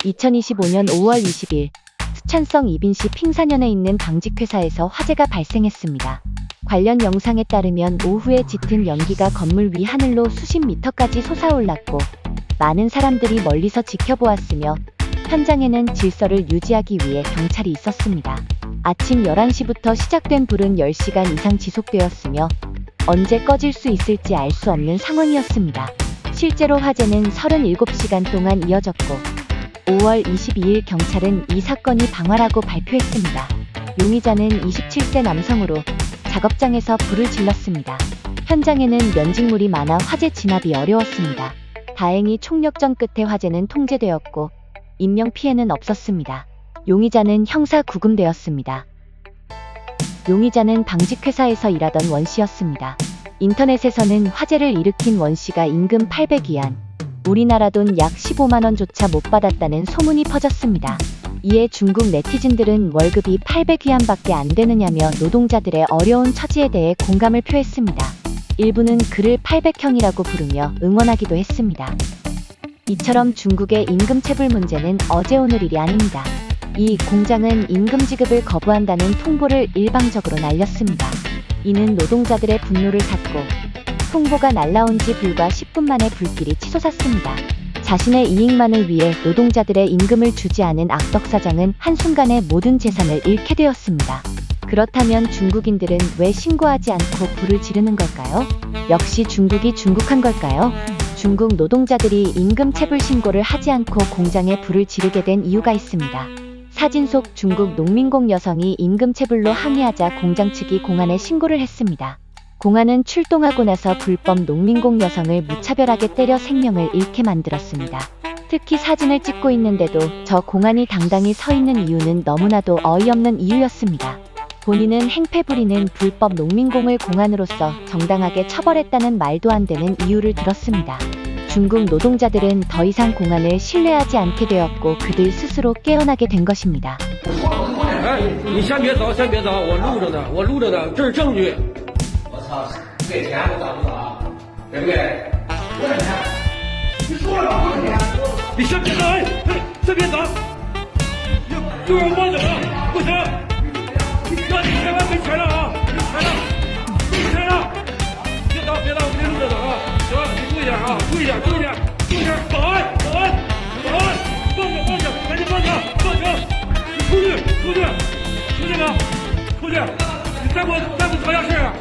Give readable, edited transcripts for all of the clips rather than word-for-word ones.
2025년 5월 20일 수찬성 이빈시 핑사년에 있는 방직회사에서 화재가 발생했습니다. 관련 영상에 따르면 오후에 짙은 연기가 건물 위 하늘로 수십 미터까지 솟아올랐고 많은 사람들이 멀리서 지켜보았으며 현장에는 질서를 유지하기 위해 경찰이 있었습니다. 아침 11시부터 시작된 불은 10시간 이상 지속되었으며 언제 꺼질 수 있을지 알 수 없는 상황이었습니다. 실제로 화재는 37시간 동안 이어졌고 5월 22일 경찰은 이 사건이 방화라고 발표했습니다. 용의자는 27세 남성으로 작업장에서 불을 질렀습니다. 현장에는 면직물이 많아 화재 진압이 어려웠습니다. 다행히 총력전 끝에 화재는 통제되었고 인명피해는 없었습니다. 용의자는 형사 구금되었습니다. 용의자는 방직회사에서 일하던 원씨였습니다. 인터넷에서는 화재를 일으킨 원씨가 임금 800위안, 우리나라 돈 약 15만원조차 못 받았다는 소문이 퍼졌습니다. 이에 중국 네티즌들은 월급이 800위안밖에 안 되느냐며 노동자들의 어려운 처지에 대해 공감을 표했습니다. 일부는 그를 800형이라고 부르며 응원하기도 했습니다. 이처럼 중국의 임금 체불 문제는 어제 오늘 일이 아닙니다. 이 공장은 임금 지급을 거부한다는 통보를 일방적으로 날렸습니다. 이는 노동자들의 분노를 샀고 통보가 날라온 지 불과 10분 만에 불길이 치솟았습니다. 자신의 이익만을 위해 노동자들의 임금을 주지 않은 악덕 사장은 한순간에 모든 재산을 잃게 되었습니다. 그렇다면 중국인들은 왜 신고하지 않고 불을 지르는 걸까요? 역시 중국이 중국한 걸까요? 중국 노동자들이 임금 체불 신고를 하지 않고 공장에 불을 지르게 된 이유가 있습니다. 사진 속 중국 농민공 여성이 임금 체불로 항의하자 공장 측이 공안에 신고를 했습니다. 공안은 출동하고 나서 불법 농민공 여성을 무차별하게 때려 생명을 잃게 만들었습니다. 특히 사진을 찍고 있는데도 저 공안이 당당히 서 있는 이유는 너무나도 어이없는 이유였습니다. 본인은 행패 부리는 불법 농민공을 공안으로서 정당하게 처벌했다는 말도 안 되는 이유를 들었습니다. 중국 노동자들은 더 이상 공안을 신뢰하지 않게 되었고 그들 스스로 깨어나게 된 것입니다. 你先别走，先别走，我录着呢，这是证据。我操，给钱我找不着，给不给？多少钱？你说了吧，多少钱？你先别走，先别走，又让我走了，不行，那你千万没钱了啊，没钱了，别走，我给你录着呢啊，行，你注意点啊，注意点，保安，放下，赶紧放下，放下，你出去，听见没？出去，你再给我找下事啊！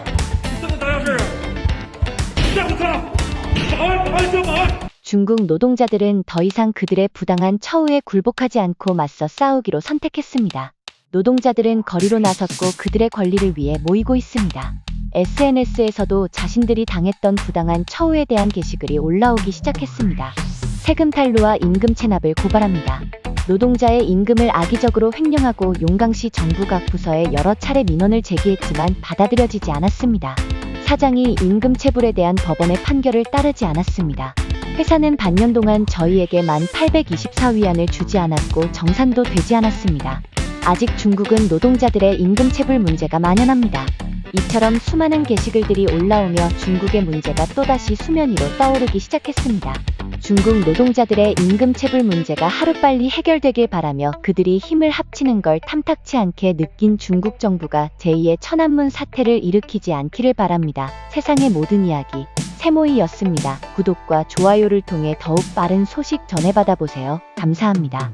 중국 노동자들은 더 이상 그들의 부당한 처우에 굴복하지 않고 맞서 싸우기로 선택했습니다. 노동자들은 거리로 나섰고 그들의 권리를 위해 모이고 있습니다. SNS에서도 자신들이 당했던 부당한 처우에 대한 게시글이 올라오기 시작했습니다. 세금 탈루와 임금 체납을 고발합니다. 노동자의 임금을 악의적으로 횡령하고 용강시 정부 각 부서에 여러 차례 민원을 제기했지만 받아들여지지 않았습니다. 사장이 임금 체불에 대한 법원의 판결을 따르지 않았습니다. 회사는 반년 동안 저희에게 1824위안을 주지 않았고 정산도 되지 않았습니다. 아직 중국은 노동자들의 임금 체불 문제가 만연합니다. 이처럼 수많은 게시글들이 올라오며 중국의 문제가 또다시 수면 위로 떠오르기 시작했습니다. 중국 노동자들의 임금 체불 문제가 하루빨리 해결되길 바라며 그들이 힘을 합치는 걸 탐탁치 않게 느낀 중국 정부가 제2의 천안문 사태를 일으키지 않기를 바랍니다. 세상의 모든 이야기 세모이였습니다. 구독과 좋아요를 통해 더욱 빠른 소식 전해받아보세요. 감사합니다.